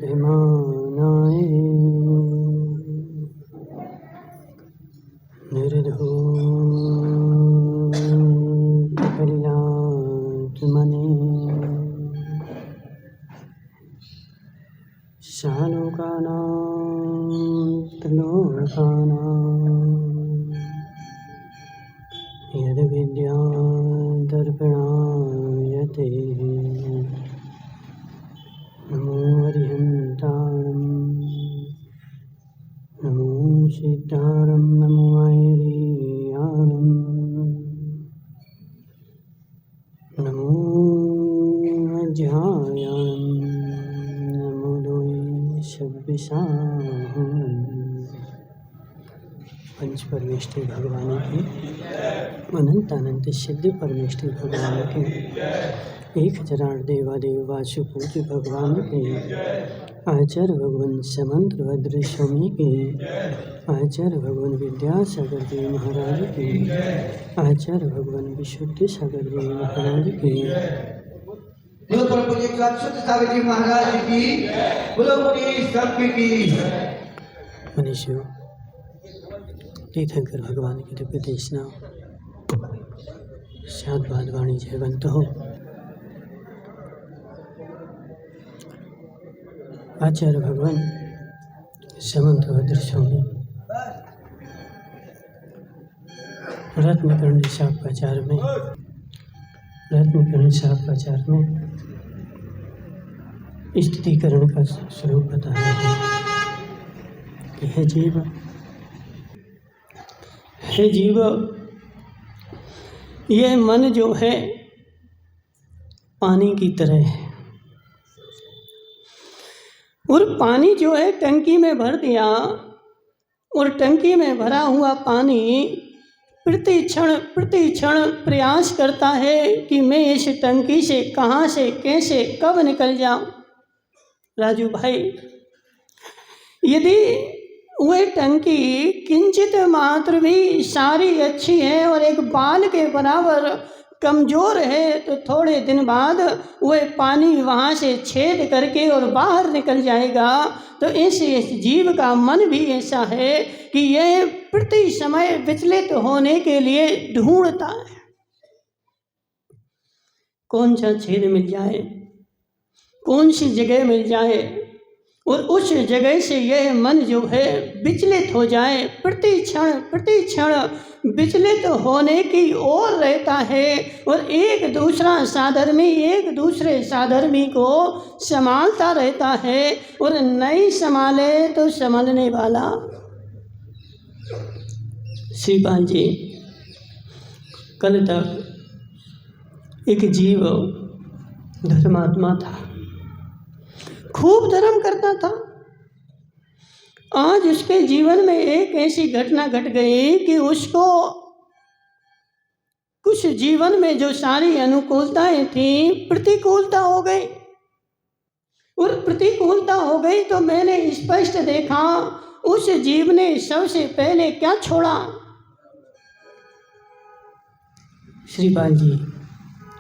निर्धमानाय निर्धूतकलिलात्मने शालोकानां त्रिलोकानां यद्विद्यादर्पणायते नमो हरिहन्ताणं नमो सिद्धाणं नमो ऐरियाणं नमो अध्यायाणं नमो शब्बिशाहं। पंच परमेष्ठी भगवान की अनंत अनंत सिद्ध परमेष्ठी भगवान की 1008 देवादेव वासु पूज्य भगवान के आचार्य भगवान समंत भद्र स्वामी के आचार्य भगवान विद्यासागर जी महाराज के आचार्य भगवान विशुद्ध सागर जी महाराज के मनुष्यों तीर्थंकर भगवान की दिव्य देशना सात बाद वाणी जयवंत हो। आचार्य भगवान समंत भद्र स्वामी रत्नकर्ण शापाचार में स्थितिकरण का स्वरूप बताया है कि हे जीव, ये मन जो है पानी की तरह है और पानी जो है टंकी में भर दिया और टंकी में भरा हुआ पानी प्रति क्षण प्रयास करता है कि मैं इस टंकी से कहाँ से कैसे कब निकल जाऊं। राजू भाई, यदि वह टंकी किंचित मात्र भी सारी अच्छी है और एक बाल के बराबर कमज़ोर है तो थोड़े दिन बाद वह पानी वहाँ से छेद करके और बाहर निकल जाएगा। तो इस जीव का मन भी ऐसा है कि यह प्रति समय विचलित होने के लिए ढूंढता है कौन सा छेद मिल जाए, कौन सी जगह मिल जाए और उस जगह से यह मन जो है विचलित हो जाए। प्रति क्षण विचलित होने की ओर रहता है और एक दूसरे साधर्मी को संभालता रहता है और नहीं संभाले तो संभलने वाला। श्रीपाल जी, कल तक एक जीव धर्मात्मा था, खूब धर्म करता था। आज उसके जीवन में एक ऐसी घटना घट गई कि उसको कुछ जीवन में जो सारी अनुकूलताएं थी प्रतिकूलता हो गई और प्रतिकूलता हो गई तो मैंने स्पष्ट देखा उस जीव ने सबसे पहले क्या छोड़ा। श्रीपाल जी,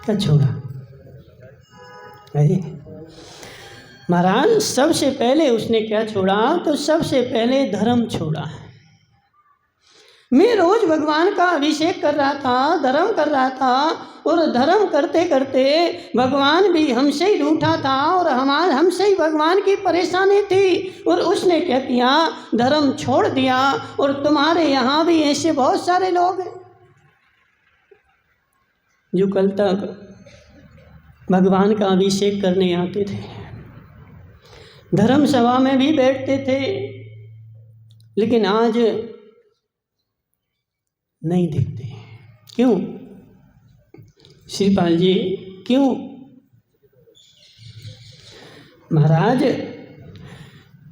क्या छोड़ा? अरे महाराज, सबसे पहले उसने क्या छोड़ा? तो सबसे पहले धर्म छोड़ा। मैं रोज भगवान का अभिषेक कर रहा था, धर्म कर रहा था और धर्म करते करते भगवान भी हमसे ही रूठा था और हमसे ही भगवान की परेशानी थी और उसने क्या किया? धर्म छोड़ दिया। और तुम्हारे यहाँ भी ऐसे बहुत सारे लोग हैं जो कल तक भगवान का अभिषेक करने आते थे, धर्म सभा में भी बैठते थे, लेकिन आज नहीं दिखते। क्यों श्रीपाल जी, क्यों? महाराज,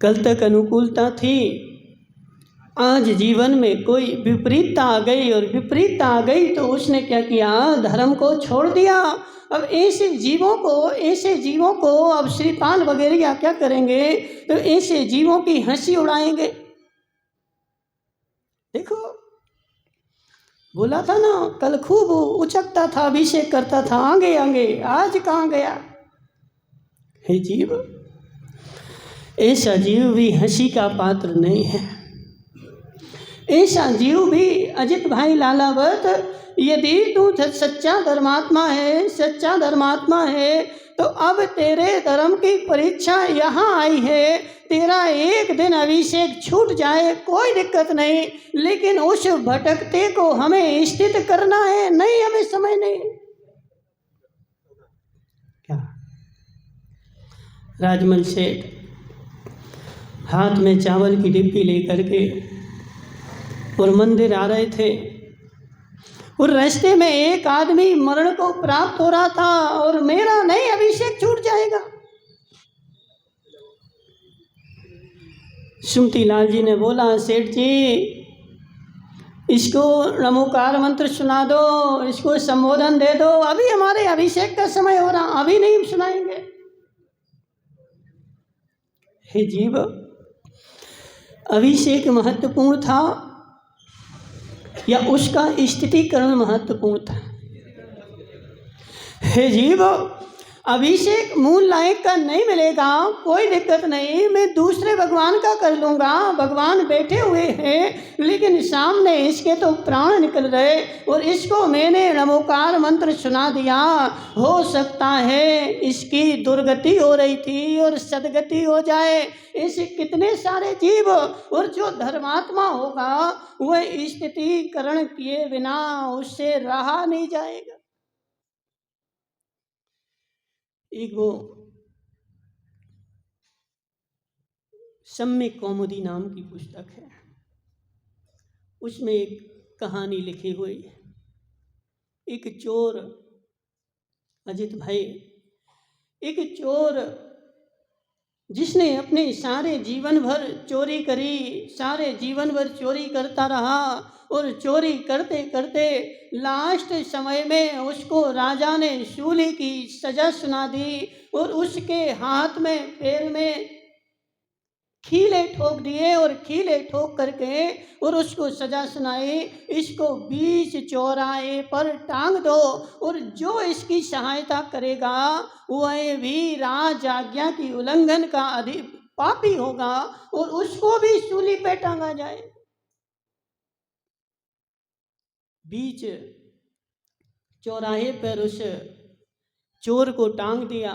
कल तक अनुकूलता थी, आज जीवन में कोई विपरीतता आ गई और विपरीतता आ गई तो उसने क्या किया? धर्म को छोड़ दिया। अब ऐसे जीवों को अब श्रीपाल वगैरह क्या करेंगे? तो ऐसे जीवों की हंसी उड़ाएंगे। देखो, बोला था ना, कल खूब उचकता था, अभिषेक करता था, आगे आगे, आज कहाँ गया? हे जीव, ऐसा जीव भी हंसी का पात्र नहीं है। ऐसा जीव भी अजित भाई लालावत, यदि तू सच्चा धर्मात्मा है, सच्चा धर्मात्मा है, तो अब तेरे धर्म की परीक्षा यहाँ आई है। तेरा एक दिन अभिषेक छूट जाए कोई दिक्कत नहीं, लेकिन उस भटकते को हमें स्थित करना है। नहीं, हमें समय नहीं। क्या राजमल सेठ हाथ में चावल की डिब्बी लेकर के और मंदिर आ रहे थे, और रास्ते में एक आदमी मरण को प्राप्त हो रहा था, और मेरा नहीं अभिषेक छूट जाएगा। सुमती लाल जी ने बोला, सेठ जी इसको नमोकार मंत्र सुना दो, इसको संबोधन दे दो। अभी हमारे अभिषेक का समय हो रहा, अभी नहीं सुनाएंगे। हे जीव, अभिषेक महत्वपूर्ण था या उसका स्थितिकरण महत्वपूर्ण था? हे जीव, अभिषेक मूल लायक का नहीं मिलेगा, कोई दिक्कत नहीं, मैं दूसरे भगवान का कर लूँगा। भगवान बैठे हुए हैं, लेकिन सामने इसके तो प्राण निकल रहे, और इसको मैंने नमोकार मंत्र सुना दिया। हो सकता है इसकी दुर्गति हो रही थी और सदगति हो जाए। ऐसे कितने सारे जीव, और जो धर्मात्मा होगा वह स्थितिकरण किए बिना उससे रहा नहीं जाएगा। एक वो सम्यक कौमुदी नाम की पुस्तक है, उसमें एक कहानी लिखी हुई है। एक चोर, अजित भाई, एक चोर जिसने अपने सारे जीवन भर चोरी करी, सारे जीवन भर चोरी करता रहा, और चोरी करते करते लास्ट समय में उसको राजा ने शूली की सजा सुना दी, और उसके हाथ में पैर में खीले ठोक दिए, और खीले ठोक करके और उसको सजा सुनाई, इसको बीच चौराहे पर टांग दो, और जो इसकी सहायता करेगा वह भी राज आज्ञा की उल्लंघन का अधिक पापी होगा, और उसको भी सूली पे टांगा जाए। बीच चौराहे पर उस चोर को टांग दिया,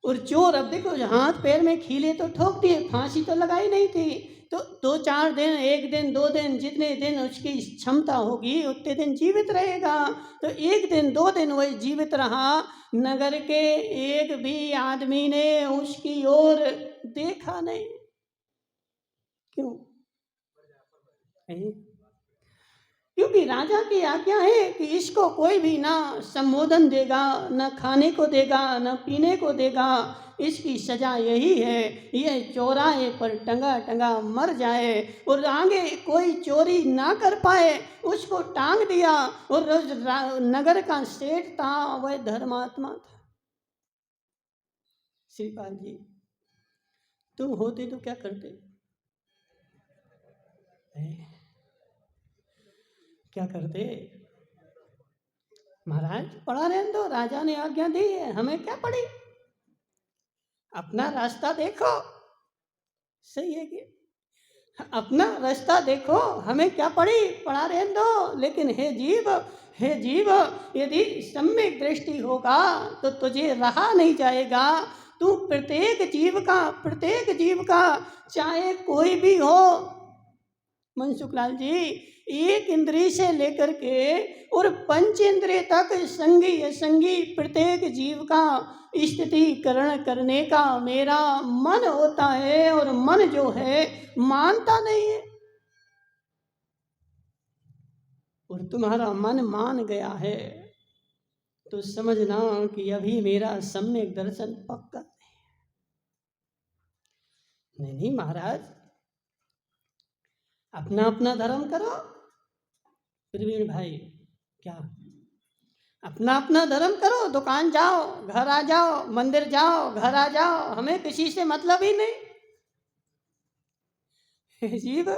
और चोर, अब देखो हाथ पैर में खीले तो ठोक दिए, फांसी तो लगाई नहीं थी, तो 2-4 दिन, 1 दिन, 2 दिन, जितने दिन उसकी क्षमता होगी उतने दिन जीवित रहेगा। तो 1 दिन 2 दिन वही जीवित रहा। नगर के एक भी आदमी ने उसकी ओर देखा नहीं। क्यों? क्योंकि राजा की आज्ञा है कि इसको कोई भी ना संबोधन देगा, न खाने को देगा, न पीने को देगा। इसकी सजा यही है, यह चौराहे पर टंगा टंगा मर जाए, और आगे कोई चोरी ना कर पाए, उसको टांग दिया। और नगर का सेठ था, वह धर्मात्मा था। श्रीपाल जी, तुम होते तो क्या करते? क्या करते? महाराज पड़ा रहने दो, राजा ने आज्ञा दी है, हमें क्या पड़ी, अपना रास्ता देखो। सही है कि अपना रास्ता देखो, हमें क्या पड़ी, पड़ा रहने दो। लेकिन हे जीव, हे जीव, यदि सम्यक दृष्टि होगा तो तुझे रहा नहीं जाएगा। तू प्रत्येक जीव का चाहे कोई भी हो, मनसुख लाल जी, एक इंद्रिय से लेकर के और 5 इंद्रिय तक संगी असंगी प्रत्येक जीव का स्थितिकरण करने का मेरा मन होता है, और मन जो है मानता नहीं है। और तुम्हारा मन मान गया है तो समझना कि अभी मेरा सम्यक दर्शन पक्का नहीं। नहीं महाराज, अपना अपना धर्म करो। प्रवीण भाई, क्या अपना अपना धर्म करो, दुकान जाओ, घर आ जाओ, मंदिर जाओ, घर आ जाओ, हमें किसी से मतलब ही नहीं। जीव,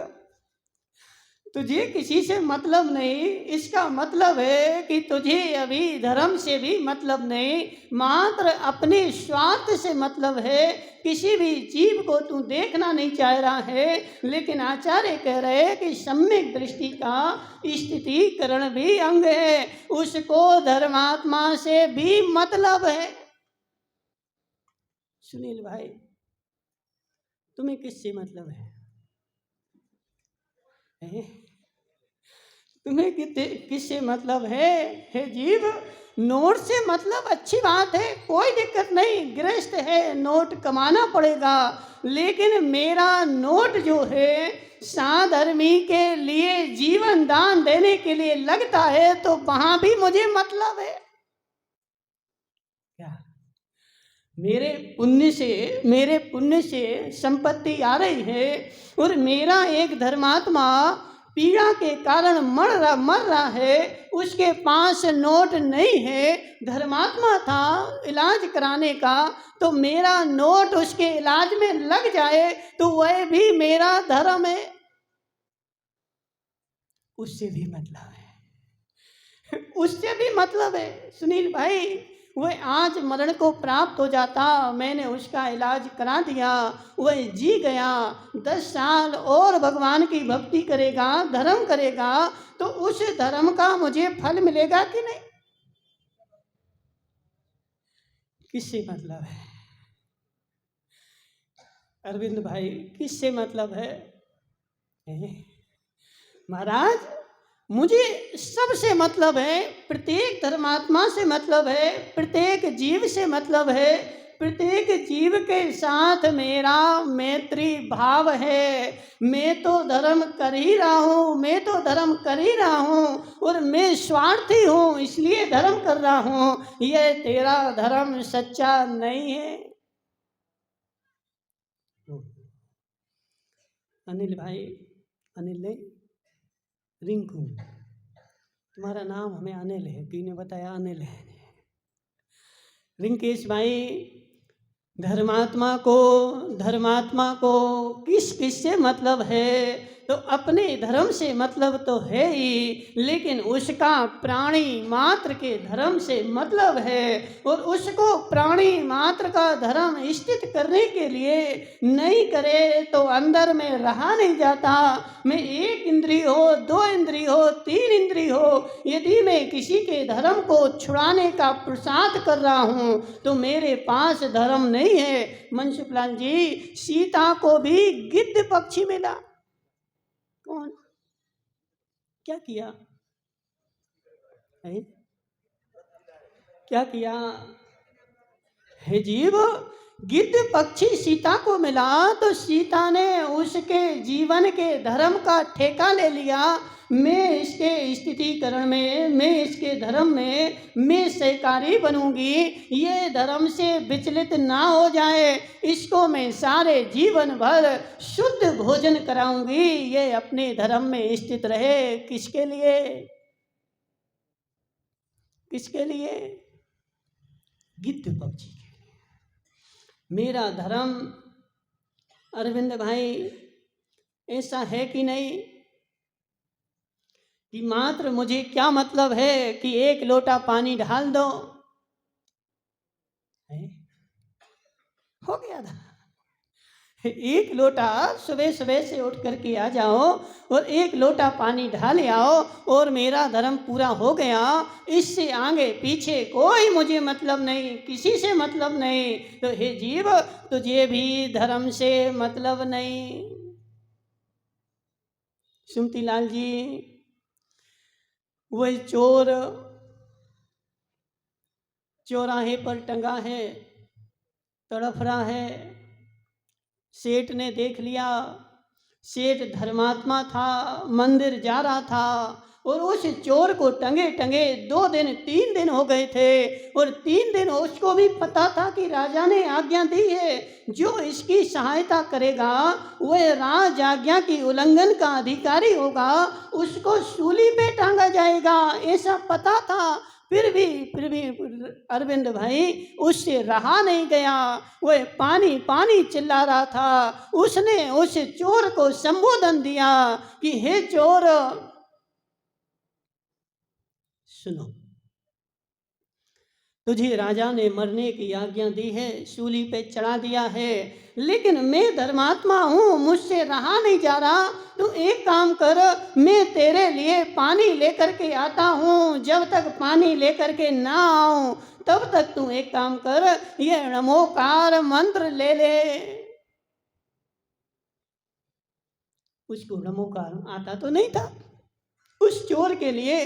तुझे किसी से मतलब नहीं, इसका मतलब है कि तुझे अभी धर्म से भी मतलब नहीं, मात्र अपने स्वार्थ से मतलब है। किसी भी जीव को तू देखना नहीं चाह रहा है। लेकिन आचार्य कह रहे हैं कि सम्यक दृष्टि का स्थितीकरण भी अंग है, उसको धर्मात्मा से भी मतलब है। सुनील भाई, तुम्हें किससे मतलब है? तुम्हें किससे मतलब है? हे जीव, नोट से मतलब अच्छी बात है, कोई दिक्कत नहीं, गृहस्थ है, नोट कमाना पड़ेगा। लेकिन मेरा नोट जो है साधर्मी के लिए जीवन दान देने के लिए लगता है, तो वहां भी मुझे मतलब है। क्या मेरे पुण्य से संपत्ति आ रही है, और मेरा एक धर्मात्मा पीड़ा के कारण मर रहा है, उसके पास नोट नहीं है, धर्मात्मा था इलाज कराने का, तो मेरा नोट उसके इलाज में लग जाए तो वह भी मेरा धर्म है, उससे भी मतलब है, उससे भी मतलब है। सुनील भाई, वह आज मरण को प्राप्त हो जाता, मैंने उसका इलाज करा दिया, वह जी गया, 10 साल और भगवान की भक्ति करेगा, धर्म करेगा, तो उस धर्म का मुझे फल मिलेगा कि नहीं? किससे मतलब है अरविंद भाई, किससे मतलब है? महाराज, मुझे सबसे मतलब है, प्रत्येक धर्मात्मा से मतलब है, प्रत्येक जीव से मतलब है, प्रत्येक जीव के साथ मेरा मैत्री भाव है। मैं तो धर्म कर ही रहा हूँ, और मैं स्वार्थी हूँ, इसलिए धर्म कर रहा हूँ। यह तेरा धर्म सच्चा नहीं है। अनिल भाई, अनिल नहीं, रिंकू, तुम्हारा नाम हमें अनिल है, पी ने बताया अनिल है। रिंकेश भाई, धर्मात्मा को किस से मतलब है? तो अपने धर्म से मतलब तो है ही, लेकिन उसका प्राणी मात्र के धर्म से मतलब है, और उसको प्राणी मात्र का धर्म स्थित करने के लिए नहीं करे तो अंदर में रहा नहीं जाता। मैं 1 इंद्री हो, 2 इंद्री हो, 3 इंद्री हो, यदि मैं किसी के धर्म को छुड़ाने का प्रसाद कर रहा हूँ तो मेरे पास धर्म नहीं है। मनसुखलाल जी, सीता को भी गिद्ध पक्षी मिला। कौन? क्या किया है? क्या किया है जीव? गिद्ध पक्षी सीता को मिला, तो सीता ने उसके जीवन के धर्म का ठेका ले लिया। मैं इसके स्थितीकरण में, मैं इसके धर्म में मैं सहकारी बनूंगी, ये धर्म से विचलित ना हो जाए, इसको मैं सारे जीवन भर शुद्ध भोजन कराऊंगी, ये अपने धर्म में स्थित रहे। किसके लिए? किसके लिए? गिद्ध पक्षी के लिए। मेरा धर्म अरविंद भाई ऐसा है कि नहीं कि मात्र मुझे क्या मतलब है कि 1 लोटा पानी ढाल दो, हो गया था। 1 लोटा सुबह से उठ करके आ जाओ और 1 लोटा पानी ढाल आओ, और मेरा धर्म पूरा हो गया। इससे आगे पीछे कोई मुझे मतलब नहीं, किसी से मतलब नहीं। तो हे जीव, तुझे भी धर्म से मतलब नहीं। सुमती लाल जी, वही चोर चौराहे पर टंगा है, तड़फ रहा है, सेठ ने देख लिया। सेठ धर्मात्मा था, मंदिर जा रहा था, और उस चोर को टंगे टंगे 2 दिन 3 दिन हो गए थे, और 3 दिन उसको भी पता था कि राजा ने आज्ञा दी है, जो इसकी सहायता करेगा वह राज आज्ञा की उल्लंघन का अधिकारी होगा, उसको सूली पे टांगा जाएगा, ऐसा पता था। फिर भी अरविंद भाई उससे रहा नहीं गया। वह पानी पानी चिल्ला रहा था। उसने उस चोर को संबोधन दिया कि हे चोर, सुनो, तुझे राजा ने मरने की आज्ञा दी है, सूली पे चढ़ा दिया है, लेकिन मैं धर्मात्मा हूँ, मुझसे रहा नहीं जा रहा। तू एक काम कर, मैं तेरे लिए पानी लेकर के आता हूँ। जब तक पानी लेकर के ना आऊँ तब तक तू एक काम कर, ये नमोकार मंत्र ले ले। उसको नमोकार आता तो नहीं था। उस चोर के लिए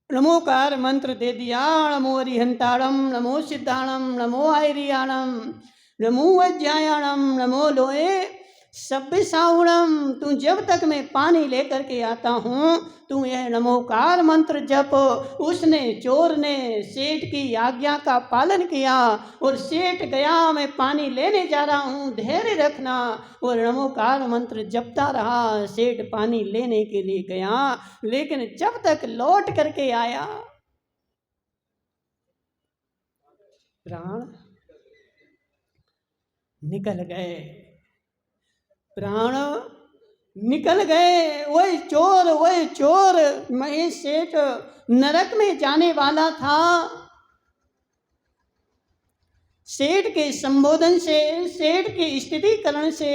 नमोकार मंत्र दे दिया। नमो अरिहंताणम, नमो सिद्धाणम, नमो आयरियाणम, नमो अज्जायाणम, नमो लोए सभ्य सावणम। तू जब तक मैं पानी लेकर के आता हूँ तू यह नमोकार मंत्र जप। उसने, चोर ने सेठ की आज्ञा का पालन किया और सेठ गया, मैं पानी लेने जा रहा हूँ, धैर्य रखना, और नमोकार मंत्र जपता रहा। सेठ पानी लेने के लिए गया, लेकिन जब तक लौट करके आया प्राण निकल गए, प्राण निकल गए। वही चोर महेश सेठ नरक में जाने वाला था। सेठ के संबोधन से, सेठ की स्थितिकरण से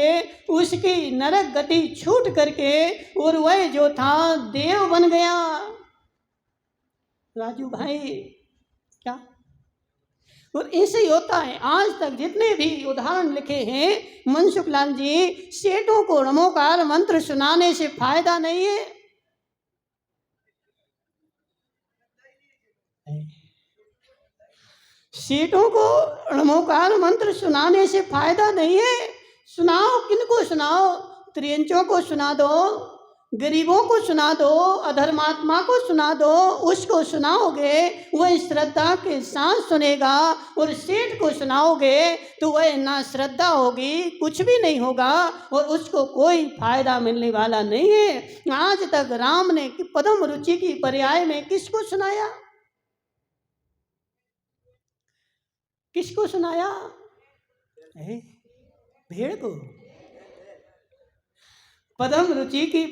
उसकी नरक गति छूट करके और वह जो था देव बन गया। राजू भाई, क्या? और ऐसे ही होता है। आज तक जितने भी उदाहरण लिखे हैं मनसुख लाल जी, सेठों को नमोकार मंत्र सुनाने से फायदा नहीं है। सेठों को नमोकार मंत्र सुनाने से फायदा नहीं है। सुनाओ, किनको सुनाओ? त्रियंचों को सुना दो, गरीबों को सुना दो, अधर्मात्मा को सुना दो। उसको सुनाओगे वह श्रद्धा के साथ सुनेगा, और सेठ को सुनाओगे तो वह ना श्रद्धा होगी, कुछ भी नहीं होगा, और उसको कोई फायदा मिलने वाला नहीं है। आज तक राम ने पद्म रुचि की पर्याय में किसको सुनाया? किसको सुनाया? भेड़ को। पद्म रुचि की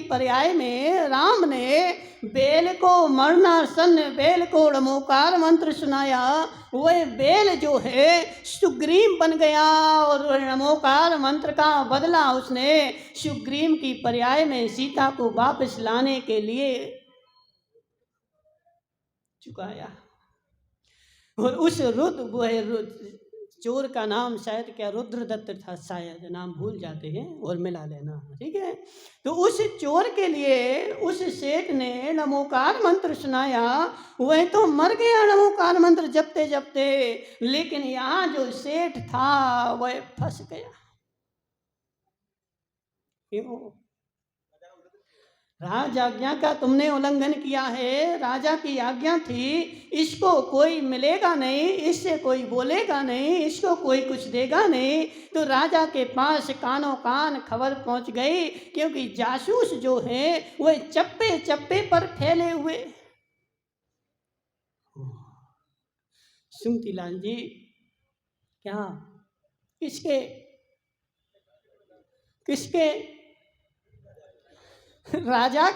पर्याय में राम ने बेल को, मरणासन बेल को नमोकार मंत्र सुनाया। वह बेल जो है सुग्रीव बन गया, और नमोकार मंत्र का बदला उसने सुग्रीव की पर्याय में सीता को वापस लाने के लिए चुकाया। और उस चोर का नाम शायद क्या रुद्रदत्त था, शायद नाम भूल जाते हैं और मिला लेना, ठीक है। तो उस चोर के लिए उस सेठ ने नमोकार मंत्र सुनाया। वह तो मर गया नमोकार मंत्र जपते जपते, लेकिन यहाँ जो सेठ था वह फंस गया। क्यों? राज आज्ञा का तुमने उल्लंघन किया है। राजा की आज्ञा थी, इसको कोई मिलेगा नहीं, इससे कोई बोलेगा नहीं, इसको कोई कुछ देगा नहीं। तो राजा के पास कानों कान खबर पहुंच गई, क्योंकि जासूस जो है वह चप्पे चप्पे पर फैले हुए। सुमती लाल जी, क्या? किसके? राजा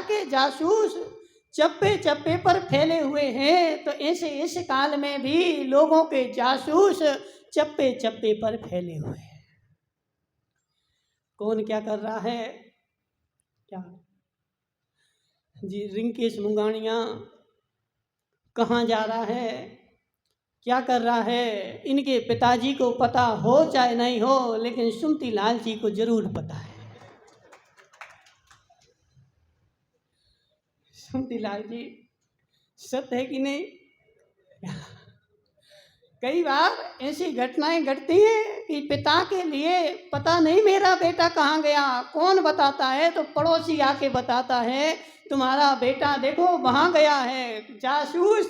के जासूस चप्पे चप्पे पर फैले हुए हैं। तो ऐसे इस काल में भी लोगों के जासूस चप्पे चप्पे पर फैले हुए हैं। कौन क्या कर रहा है? क्या जी? रिंकेश मुंगानिया कहाँ जा रहा है, क्या कर रहा है? इनके पिताजी को पता हो चाहे नहीं हो, लेकिन सुमती लाल जी को जरूर पता है। सुमती लाल जी, सत्य है कि नहीं? कई बार ऐसी घटनाएं घटती हैं कि पिता के लिए पता नहीं मेरा बेटा कहाँ गया। कौन बताता है? तो पड़ोसी आके बताता है, तुम्हारा बेटा देखो वहाँ गया है। जासूस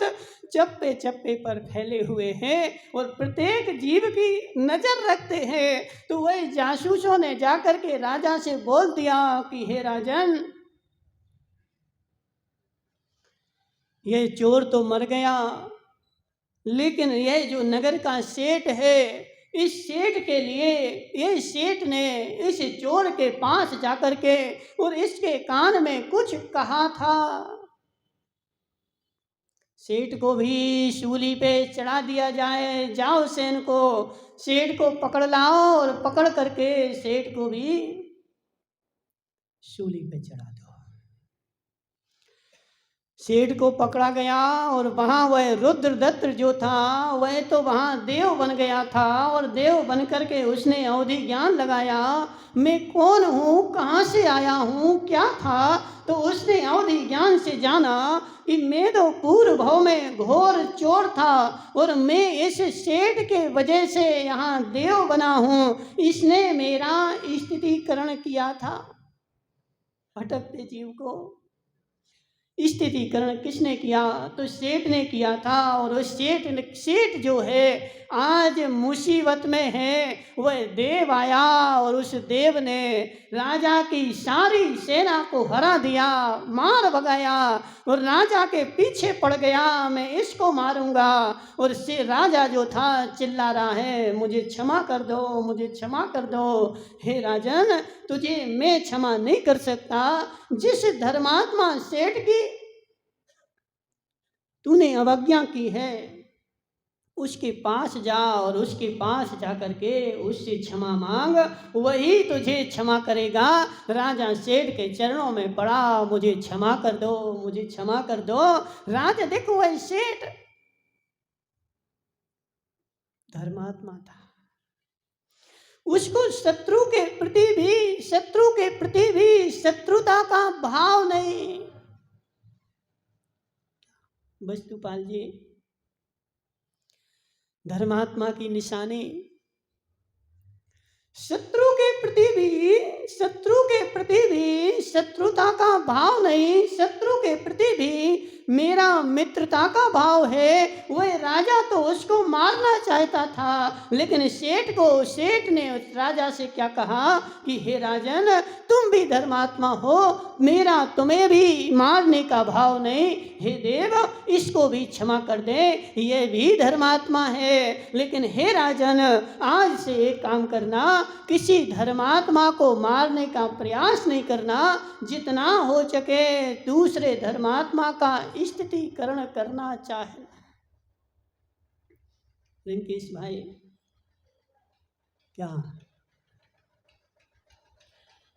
चप्पे चप्पे पर फैले हुए हैं और प्रत्येक जीव की नज़र रखते हैं। तो वही जासूसों ने जाकर के राजा से बोल दिया कि हे राजन, ये चोर तो मर गया, लेकिन यह जो नगर का सेठ है, इस सेठ के लिए ये सेठ ने इस चोर के पास जाकर के और इसके कान में कुछ कहा था। सेठ को भी सूली पे चढ़ा दिया जाए, जाओ सेन को, सेठ को पकड़ लाओ और पकड़ करके सेठ को भी सूली पे चढ़ा दो। सेठ को पकड़ा गया और वहाँ वह रुद्रदत्त जो था वह तो वहाँ देव बन गया था, और देव बन करके उसने अवधि ज्ञान लगाया, मैं कौन हूँ, कहाँ से आया हूँ, क्या था। तो उसने अवधि ज्ञान से जाना कि मैं तो पूर्व भाव में घोर चोर था और मैं इस सेठ के वजह से यहाँ देव बना हूँ, इसने मेरा स्थितिकरण किया था। भटकते जीव को स्थितिकरण किसने किया, तो सेठ ने किया था। और उस सेठ जो है आज मुसीबत में है, वह देव आया और उस देव ने राजा की सारी सेना को हरा दिया, मार भगाया और राजा के पीछे पड़ गया, मैं इसको मारूंगा। और से राजा जो था चिल्ला रहा है, मुझे क्षमा कर दो, मुझे क्षमा कर दो। हे राजन, तुझे मैं क्षमा नहीं कर सकता। जिस धर्मात्मा सेठ की तूने अवज्ञा की है, उसके पास जा और उसके पास जा करके उससे क्षमा मांग, वही तुझे क्षमा करेगा। राजा सेठ के चरणों में पड़ा, मुझे क्षमा कर दो, मुझे क्षमा कर दो। राजा देखो वह सेठ धर्मात्मा था, उसको शत्रु के प्रति भी शत्रुता का भाव नहीं। वस्तुपाल जी, धर्मात्मा की निशानी शत्रु के प्रति भी शत्रुता का भाव नहीं, शत्रु के प्रति भी मेरा मित्रता का भाव है। वह राजा तो उसको मारना चाहता था, लेकिन सेठ ने उस राजा से क्या कहा कि हे राजन, तुम भी धर्मात्मा हो, मेरा तुम्हें भी मारने का भाव नहीं, हे देव इसको भी क्षमा कर दे, ये भी धर्मात्मा है। लेकिन हे राजन, आज से एक काम करना, किसी धर्मात्मा को मारने का प्रयास नहीं करना, जितना हो सके दूसरे धर्मात्मा का स्थितिकरण करना चाहे। रिंकेश भाई, क्या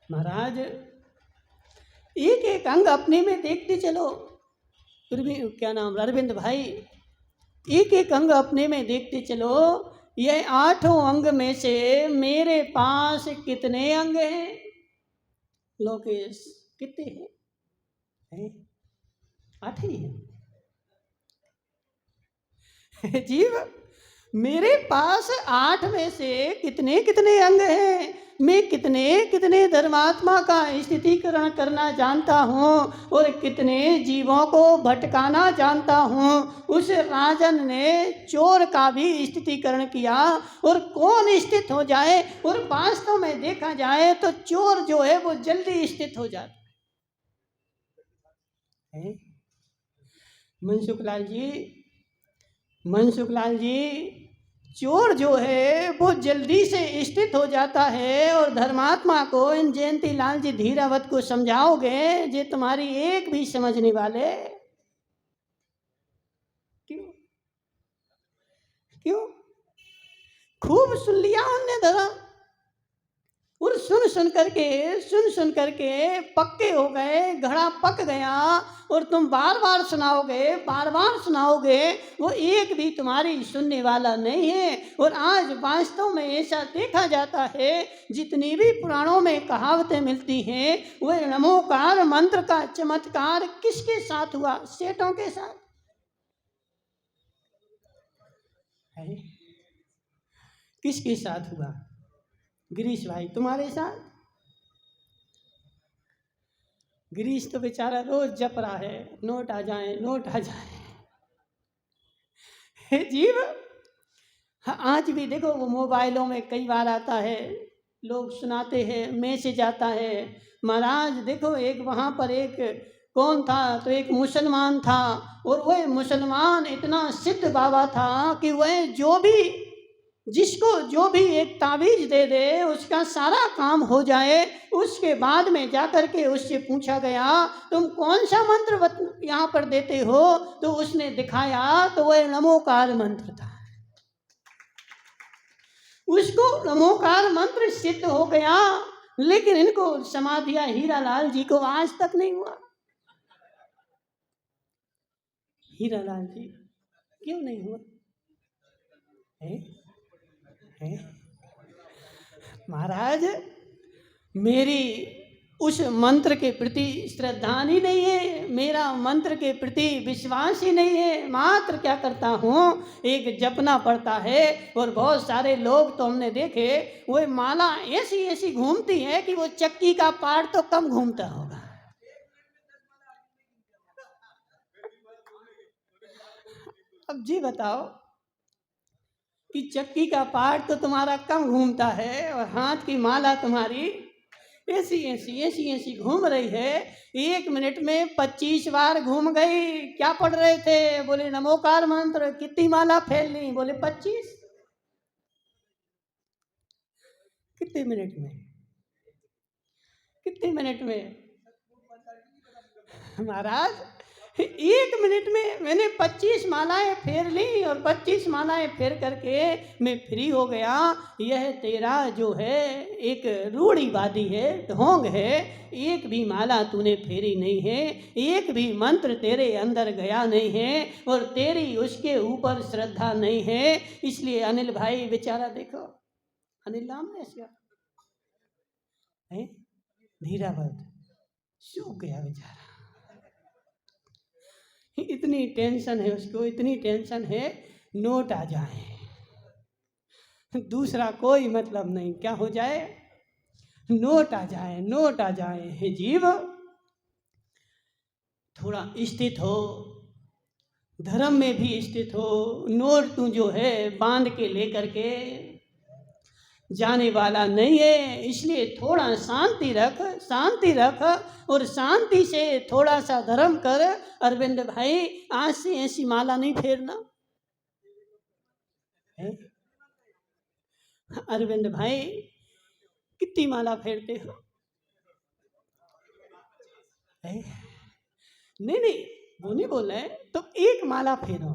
महाराज, एक एक अंग अपने में देखते चलो। फिर भी क्या नाम अरविंद भाई, एक एक अंग अपने में देखते चलो। यह 8 अंग में से मेरे पास कितने अंग हैं? लोकेश, कितने हैं? 8 ही हैं। जीव, मेरे पास 8 में से कितने कितने अंग हैं? मैं कितने कितने धर्मात्मा का स्थितिकरण करना जानता हूँ और कितने जीवों को भटकाना जानता हूँ। उस राजन ने चोर का भी स्थितिकरण किया, और कौन स्थित हो जाए, और वास्तव में देखा जाए तो चोर जो है वो जल्दी स्थित हो जाता है। मनसुख लाल जी, चोर जो है वो जल्दी से स्थित हो जाता है। और धर्मात्मा को, इन जयंती लाल जी धीरावत को समझाओगे, जे तुम्हारी एक भी समझने वाले। क्यों खूब सुन लिया उनने धर्म, और सुन सुन करके पक्के हो गए, घड़ा पक गया। और तुम बार बार सुनाओगे, वो एक भी तुम्हारी सुनने वाला नहीं है। और आज वास्तव में ऐसा देखा जाता है, जितनी भी पुराणों में कहावतें मिलती हैं, वह नमोकार मंत्र का चमत्कार किसके साथ हुआ? सेठों के साथ है। किसके साथ हुआ? गिरीश भाई, तुम्हारे साथ? गिरीश तो बेचारा रोज जप रहा है, नोट आ जाए, नोट आ जाए। जीव, आज भी देखो वो मोबाइलों में कई बार आता है, लोग सुनाते हैं, मैसेज आता है। महाराज देखो, एक वहाँ पर एक कौन था? तो एक मुसलमान था, और वह मुसलमान इतना सिद्ध बाबा था कि वह जिसको जो भी एक ताबीज दे दे उसका सारा काम हो जाए। उसके बाद में जाकर के उससे पूछा गया तुम कौन सा मंत्र यहाँ पर देते हो? तो उसने दिखाया, तो वह नमोकार मंत्र था। उसको नमोकार मंत्र सिद्ध हो गया, लेकिन इनको समाधिया हीरालाल जी को आज तक नहीं हुआ। हीरालाल जी क्यों नहीं हुआ? महाराज, मेरी उस मंत्र के प्रति श्रद्धा ही नहीं है, मेरा मंत्र के प्रति विश्वास ही नहीं है। मात्र क्या करता हूँ, एक जपना पड़ता है। और बहुत सारे लोग तो हमने देखे, वो माला ऐसी ऐसी घूमती है कि वो चक्की का पार्ट तो कम घूमता होगा। अब जी बताओ कि चक्की का पार्ट तो तुम्हारा कम घूमता है और हाथ की माला तुम्हारी ऐसी ऐसी ऐसी ऐसी घूम रही है। 1 मिनट में 25 बार घूम गई। क्या पढ़ रहे थे? बोले नमोकार मंत्र। कितनी माला फैल ली? बोले 25। कितने मिनट में? कितने मिनट में? महाराज, 1 मिनट में मैंने 25 मालाएं फेर ली, और 25 मालाएं फेर करके मैं फ्री हो गया। यह तेरा जो है एक रूढ़िवादी है, ढोंग है। एक भी माला तूने फेरी नहीं है, एक भी मंत्र तेरे अंदर गया नहीं है, और तेरी उसके ऊपर श्रद्धा नहीं है। इसलिए अनिल भाई बेचारा, देखो अनिल नाम है इसका, धीरावत सूख गया बेचारा। इतनी टेंशन है उसको, इतनी टेंशन है नोट आ जाए, दूसरा कोई मतलब नहीं। क्या हो जाए? नोट आ जाए, नोट आ जाए। हे जीव, थोड़ा स्थित हो, धर्म में भी स्थित हो। नोट तू जो है बांध के लेकर के जाने वाला नहीं है। इसलिए थोड़ा शांति रख, शांति रख, और शांति से थोड़ा सा धर्म कर। अरविंद भाई, आज से ऐसी माला नहीं फेरना है? अरविंद भाई, कितनी माला फेरते हो? नहीं नहीं, वो नहीं बोल रहे। तो एक माला फेरो,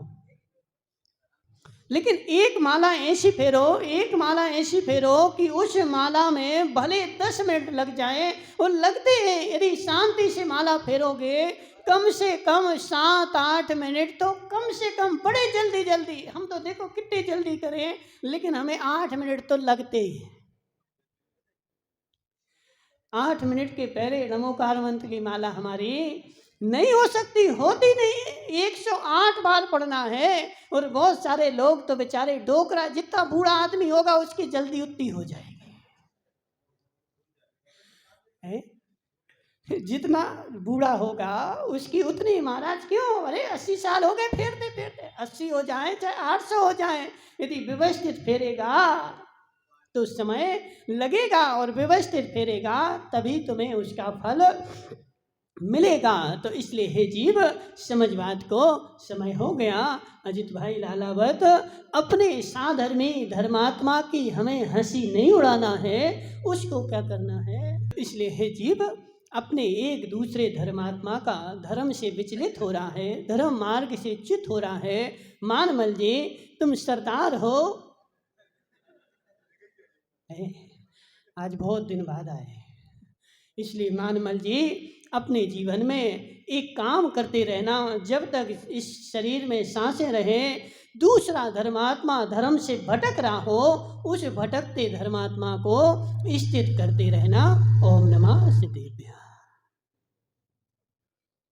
लेकिन एक माला ऐसी फेरो, एक माला ऐसी फेरो कि उस माला में भले 10 मिनट लग जाए, और लगते हैं यदि शांति से माला फेरोगे कम से कम 7-8 मिनट तो कम से कम, बड़े जल्दी जल्दी। हम तो देखो कितनी जल्दी करें, लेकिन हमें 8 मिनट तो लगते ही। 8 मिनट के पहले नमोकार मंत्र की माला हमारी नहीं हो सकती, होती नहीं। 108 बार पढ़ना है। और बहुत सारे लोग तो बेचारे डोकरा, जितना बूढ़ा आदमी होगा उसकी जल्दी उतनी हो जाएगी, जितना बूढ़ा होगा उसकी उतनी। महाराज क्यों? अरे 80 साल हो गए फेरते फेरते। 80 हो जाए चाहे 800 हो जाए, यदि व्यवस्थित फेरेगा तो समय लगेगा, और व्यवस्थित फेरेगा तभी तुम्हें उसका फल मिलेगा। तो इसलिए हे जीव, समझ बात को, समय हो गया। अजित भाई लालावत, अपने साधर्मी धर्मात्मा की हमें हंसी नहीं उड़ाना है, उसको क्या करना है। इसलिए हे जीव, अपने एक दूसरे धर्मात्मा का धर्म से विचलित हो रहा है, धर्म मार्ग से च्युत हो रहा है। मानमल जी, तुम सरदार हो, आज बहुत दिन बाद आए, इसलिए मानमल जी अपने जीवन में एक काम करते रहना। जब तक इस शरीर में सांसें रहें, दूसरा धर्मात्मा धर्म से भटक रहा हो, उस भटकते धर्मात्मा को स्थित करते रहना। ओम नमः सिद्धेभ्यः।